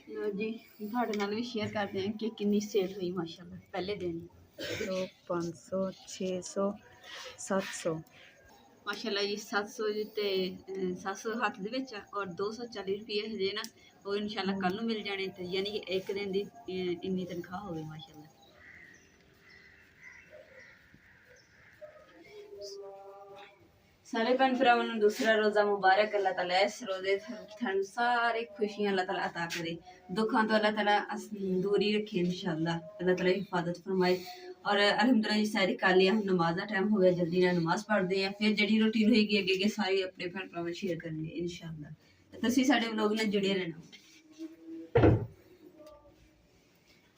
लो जी थोड़े नाल भी शेयर करते हैं कि कितनी सेल हुई माशाल्लाह पहले दिन। 500 600 700 माशाल्लाह जी 700 ते 700 हत्थ दे विच और 240 रुपये हजे ना वो इंशाल्लाह कल नूं मिल जाने ते यानी कि एक दिन दी इन्नी तनख्वाह हो गई माशाल्लाह। सारे भैन भरावां नूं दूसरा रोज़ा मुबारक। अल्लाह ताला इस रोज़े थानू सारी खुशियां अल्लाह ताला अता करे, दुखों तो अल्लाह ताला दूरी रखे इंशाल्लाह। अल्लाह ताला हिफाजत फरमाए। और अल्हम्दुलिल्लाह जी सारी कल हम नमाज का टाइम हो गया, जल्दी ना नमाज पढ़ते हैं, फिर जी रूटीन होएगी अगे अगे सारी अपने भैन भरावां शेयर करेंगे इंशाल्लाह। तुसीं साडे व्लॉग नाल जुड़े रहना।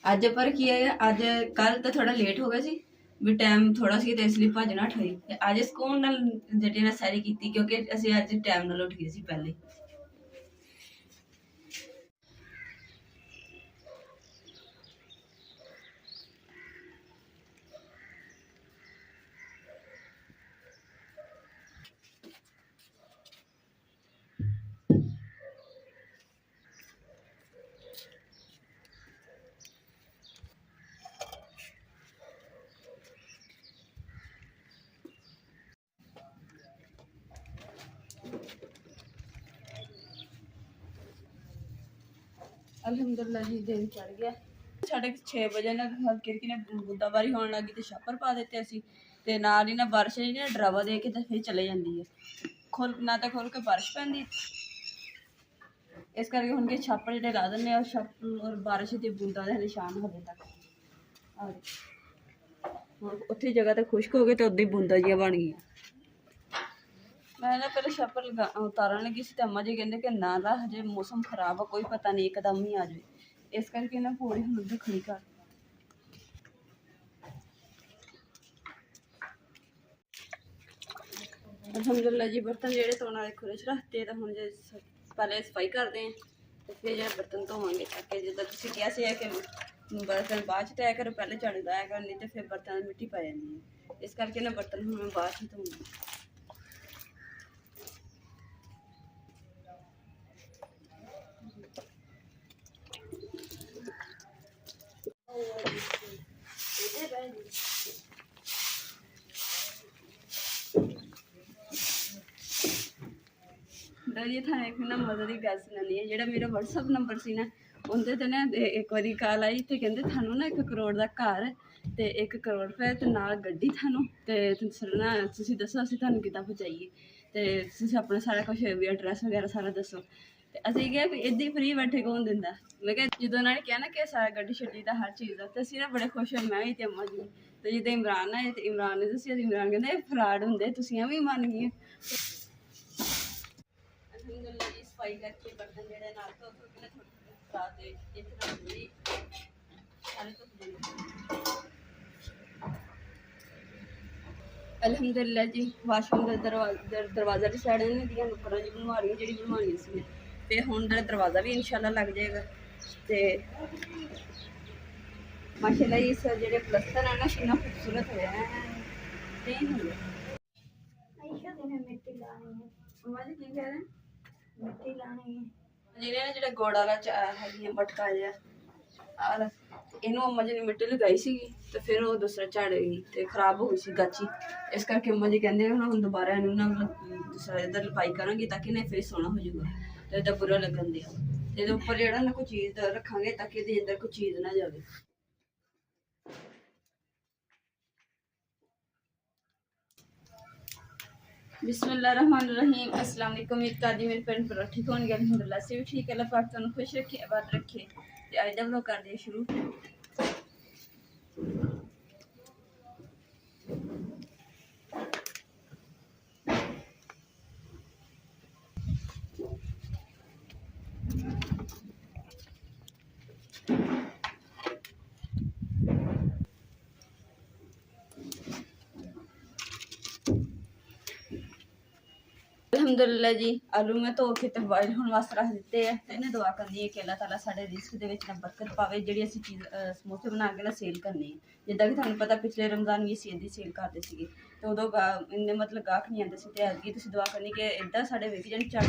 अज पर की है अज कल तो थोड़ा लेट हो गया सी भी टाइम थोड़ा सी तो इसलिए भज नठ होई ते अज सुकून नाल जेह्ड़ी ना सैरी कीती क्योंकि असीं अज टाइम नाल उठ गए सी पहले। अल्हम्दुलिल्लाह जी दिन चढ़ गया। 6:30 बजे ना हल्की हल्की ने बूंदाबारी होने लगी तो छापर पा देते असी ते नाल ही ना बारिश जी ना डरावा दे के ते फिर चले जाती है खोल ना तो खोल के बारिश पैंदी इस करके हुण के छापर जेह्ड़े ला दिन्ने और छापर और बारिश दी बूंदा दे निशान हले तक उत्थे जगह तो खुश्क हो गई तो उदा ही बूंदा जियां बन गई। मैं ना पहले छापर उतारन लगी सी ते अम्मा जी कहंदे कि ना ला हजे मौसम खराब है कोई पता नहीं एकदम ही आ जाए इस करके ना पौड़ी हुण उधर खड़ी कर। अल्हम्दुलिल्लाह जी बर्तन जेह्ड़े धोने वाले खुले च रखते तो हुण जे पहले सफाई करते हैं तो फिर जो बर्तन धोवांगे ताकि जिद्दां तुसीं किहा सी कि बर्तन बाद च धोया करो पहले झाड़ू लाया करो नहीं तो फिर बर्तन मिट्टी पै जाती है इस करके ना बर्तन हुण मैं बाद च धोऊंगी। जी थाने एक ना मदद की गल सुनानी है जेह्ड़ा मेरा व्हाट्सअप नंबर सी ना उं'दे ते ना एक बारी कॉल आई ते कहंदे थानू ना 1 करोड़ दा घर ते 1 करोड़ रुपए ते नाल गड्डी थानू ते ना तुसीं दस्सो असीं थानू किद्दां पहुंचाइए ते तुसीं अपना सारा कुछ भी एड्रैस वगैरह सारा दस्सो ते असीं क्या भी इद्दां ही फ्री बैठे कौन दिंदा। मैं क्या जदों उ'न्हां ने कहा ना कि सारा गड्डी शड्डी दा हर चीज़ दा ते असीं ना बड़े खुश होए मैं भी ते अम्मा जी ते जिद्दां इमरान आए ते इमरान ने दस्सेआ ते इमरान कहंदा एह् फ्राड हुंदे तुसीं भी मन गेइयां। अल्हम्दुलिल्लाह जी सफाई करके बर्तन जेह्ड़े नाल धो धो के थोड़े थोड़े रात दे इक रात दे सारे धो देने। अल्हम्दुलिल्लाह जी वाशरूम का दरवाज़ा भी साढ़े ने दियां नुक्करां जी बनवानियां जेह्ड़ी बनवानियां सी ते हुण दरवाज़ा भी इंशाल्लाह लग जाएगा ते माशाल्लाह इस जेह्ड़े प्लस्तर है ना कितना खूबसूरत होया है नहीं हो मम्मा जी की कह रहे हैं मिट्टी लानी है जिन्हें ना जेह्ड़ा गोड़ वाला है मटका जिहा और इनू अम्मा जी ने मिट्टी लगाई सी तो फिर वो दूसरा झाड़ गई तो खराब हो गई सी गाची इस करके अम्मा जी कहते हैं हम दोबारा इनू ना दूसरा इधर लपाई करांगी ताकि ना फिर सोना हो जाएगा तो इदा बुरा लगन दिया तो उपर जेह्ड़ा ना कोई चीज़ रखांगे ताकि इहदे अंदर कोई चीज़ ना जाए। बिस्मिल्लाहिर्रहमानिर्रहीम अस्सलाम वालेकुम। उम्मीद करदी मेरे भैन भरा ठीक होणगे अल्हम्दुलिल्लाह से भी ठीक है अल्लाह पाक तुहानू खुश रखे आबाद रखे ते अज दा व्लॉग करदे शुरू। अल्हम्दुलिल्लाह जी आलू मैं धो के ते बॉयल होने वास्ते रख दिते है ते इन्हें दुआ करनी है कि अल्लाह ताला साडे रिस्क दे विच बरकत पावे जेह्ड़ी असीं चीज़ समोसे बना के ना सेल करनी है जिद्दां कि तुहानू पता पिछले रमज़ान भी असीं इहदी सेल करदे सीगे ते उदों इन्ने मतलब गाहक नहीं आंदे सी ते अजगी तुसीं दुआ करनी कि इद्दां साडे विक जान झट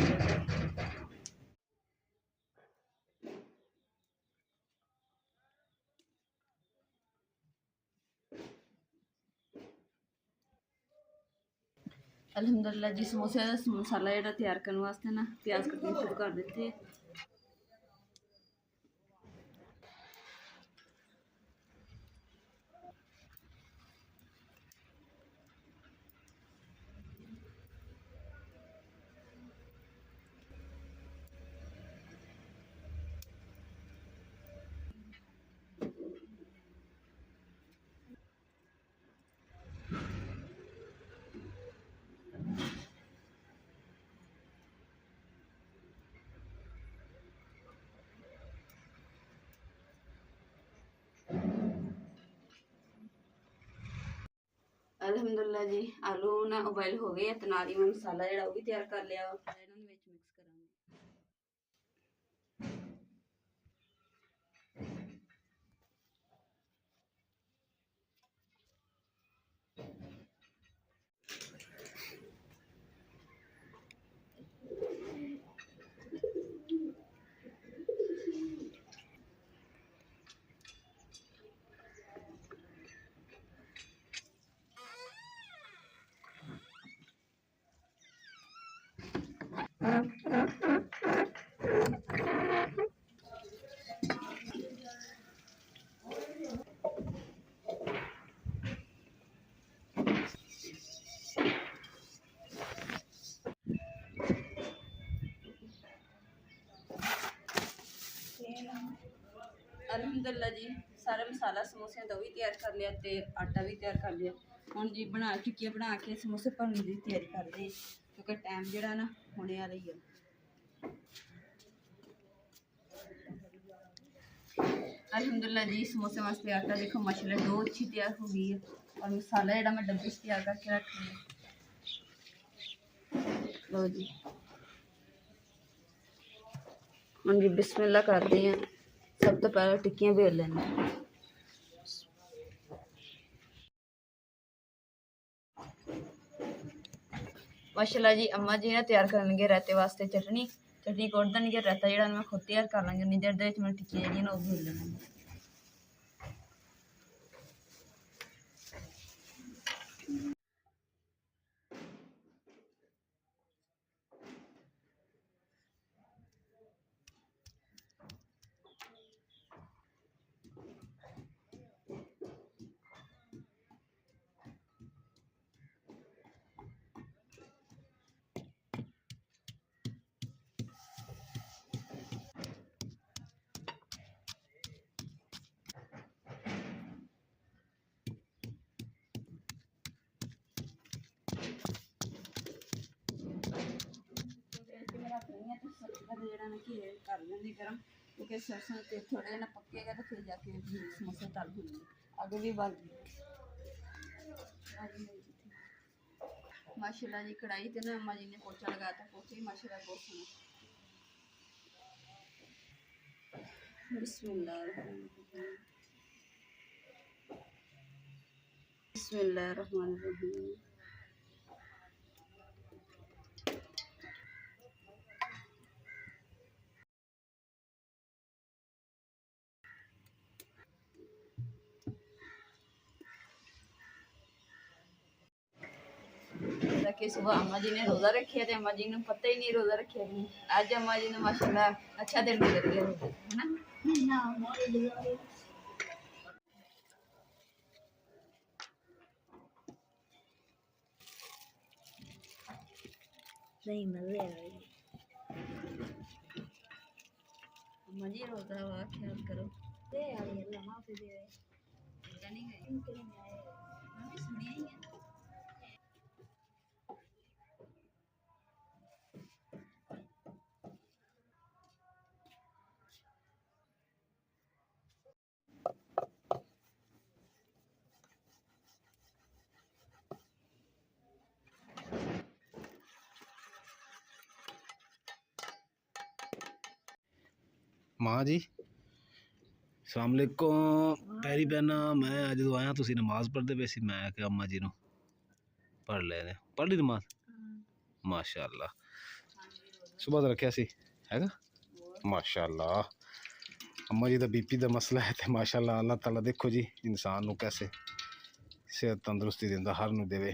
ਅਲਹਮਦੁਲਿਲਾ ਜੀ ਸਮੋਸੇ ਦਾ ਮਸਾਲਾ ਜਿਹੜਾ ਤਿਆਰ ਕਰਨ ਵਾਸਤੇ ਨਾ ਪਿਆਜ਼ ਕੱਟਣੇ ਸ਼ੁਰੂ ਕਰ ਦਿੱਤੇ ਹੈ। ਅਲਹਮਦੁਲਿਲਾ ਜੀ ਆਲੂ ਨਾ ਉਬਾਈਲ ਹੋ ਗਏ ਤੇ ਨਾਲ ਹੀ ਮੈਂ ਮਸਾਲਾ ਜਿਹੜਾ ਉਹ ਵੀ ਤਿਆਰ ਕਰ ਲਿਆ ਵਾ। ਇਹਨਾਂ ਨੂੰ ਵਿੱਚ ਮਿਕਸ ਕਰਾਂਗੇ। ਅਲਹਮਦੁਲਿਲਾ ਜੀ ਸਾਰਾ ਮਸਾਲਾ ਸਮੋਸਿਆਂ ਦਾ ਵੀ ਤਿਆਰ ਕਰ ਲਿਆ ਤੇ ਆਟਾ ਵੀ ਤਿਆਰ ਕਰ ਲਿਆ। ਹੁਣ ਜੀ ਟਿੱਕੀਆਂ ਬਣਾ ਕੇ ਸਮੋਸੇ ਭਰਨ ਦੀ ਤਿਆਰੀ ਕਰਦੇ ਕਿਉਂਕਿ ਟਾਈਮ ਜਿਹੜਾ ਨਾ ਹੋਣੇ ਵਾਲਾ ਹੀ ਆ। ਅਲਹਮਦੁਲਿਲਾ ਜੀ ਸਮੋਸੇ ਵਾਸਤੇ ਆਟਾ ਦੇਖੋ ਮਾਸ਼ਾਅੱਲਾ ਡੋ अच्छी ਤਿਆਰ ਹੋ ਗਈ ਹੈ और मसाला ਜਿਹੜਾ ਮੈਂ ਡੱਬੇ 'ਚ ਤਿਆਰ ਕਰਕੇ ਰੱਖ ਲਿਆ। ਲਓ ਜੀ ਹੁਣ ਜੀ ਬਿਸਮਿल्लाह ਕਰਦੇ ਹਾਂ। सब तो पहले टिक्कियां बेल लेना। माशाल्लाह जी अम्मा जी ने तैयार करनगे रायते वास्ते चटनी कोट देंगे। रायता जो मैं खुद तैयार कर लाँगी। उन्नी देर मैं टिक्कियां जी वो बेल लेना। ਜਿਹੜਾ ਨਾ ਘੀ ਕਰ ਲੈਂਦੀ ਗਰਮ ਕਿਉਂਕਿ ਸਰਸੋਂ ਤੇ ਥੋੜੇ ਨਾ ਪੱਕੇਗਾ ਤੇ ਫਿਰ ਜਾ ਕੇ ਸਮੋਸੇ ਤਲ ਹੋਣਗੇ। ਅੱਗ ਵੀ ਬਲ ਗਈ ਮਾਸ਼ਾਅੱਲਾ ਜੀ। ਕੜਾਈ ਤੇ ਨਾ अम्मा जी ने पोचा लगाया। पोचा ही माशाअल्लाह बहुत सोहना। बिस्मिल्लाहिर्रहमानिर्रहीम। कि सुबह अम्मा जी ने रोज़ा रखिया तो अम्मा जी ने पता ही नहीं रोज़ा रखिया नहीं। अज अम्मा जी ने माशाअल्लाह अच्छा दिन गुजर गया है ना। नहीं मजे अम्मा जी रोज़ा हुआ ख्याल करो। नहीं गए सुनिया ही है। माँ जी अस्सलाम वालेकुम। पैरी पैना मैं जो आया तुसी नमाज पढ़ते पे सी। मैं कि अम्मा जी नूं पढ़ ले पढ़ ली नमाज माशाअल्लाह। सुबह तो रखिया सी हैगा माशाअल्लाह। अम्मा जी दा बीपी दा मसला है ते माशाअल्लाह अल्लाह ताला देखो जी इंसान नूं कैसे सेहत तंदुरुस्ती दिंदा हर नूं देवे।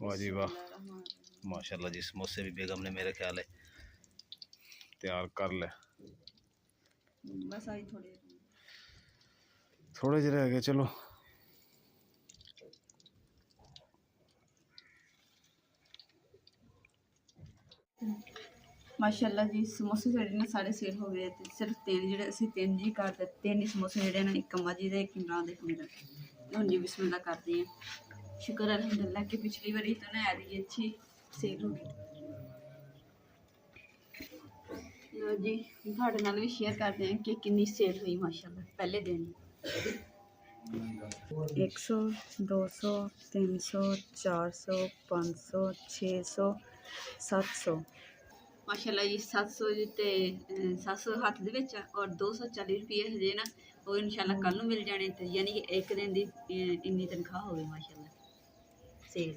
वाह जी वाह, माशाल्लाह जी। समोसे भी बेगम ने मेरे ख्याल है तैयार कर ले। बस आई थोड़े जे रह गए, चलो। माशाल्लाह जी समोसे जेह्ड़े ने सारे सेल हो गए ते सिर्फ तीन जेह्ड़े ਅਸੀਂ ਤਿੰਨ ਜੀ ਕਰਦੇ ਤਿੰਨ ਹੀ ਸਮੋਸੇ ਜਿਹੜੇ ਨੇ ਇੱਕ ਅੰਮਾ ਜੀ ਦੇ ਇੱਕ ਇਮਰਾਨ ਦੇ ਇੱਕ ਮੇਰਾ ਤੇ ਹੁਣ ਜੀ ਬਿਸਮਿਲ੍ਲਾ ਕਰਦੇ ਹਾਂ। ਸ਼ੁਕਰ ਹੈ ਅਲਹਮਦੁਲਿਲਾ ਕਿ ਪਿਛਲੀ ਵਾਰੀ ਤਾਂ ਨਾ ਐਦੀ ਅੱਛੀ ਸੇਲ ਹੋ ਗਈ। ਲੋ ਜੀ ਤੁਹਾਡੇ ਨਾਲ ਵੀ ਸ਼ੇਅਰ ਕਰਦੇ ਹਾਂ ਕਿ ਕਿੰਨੀ ਸੇਲ ਹੋਈ ਮਾਸ਼ਾਅੱਲਾ ਪਹਿਲੇ ਦਿਨ। 100 200 300 400 500 600 700। ਮਾਸ਼ਾਅੱਲਾ ਜੀ 700 ਜੀ ਤੇ 700 ਹੱਥ ਦੇ ਵਿੱਚ ਆ ਔਰ 240 ਰੁਪਏ ਹਜੇ ਨਾ ਉਹ ਇਨਸ਼ਾਅੱਲਾ ਕੱਲ ਨੂੰ ਮਿਲ ਜਾਣੇ ਤੇ ਯਾਨੀ ਕਿ ਇੱਕ ਦਿਨ ਦੀ ਇੰਨੀ ਤਨਖਾਹ ਹੋ ਗਈ ਮਾਸ਼ਾਅੱਲਾ ਸੇਲ।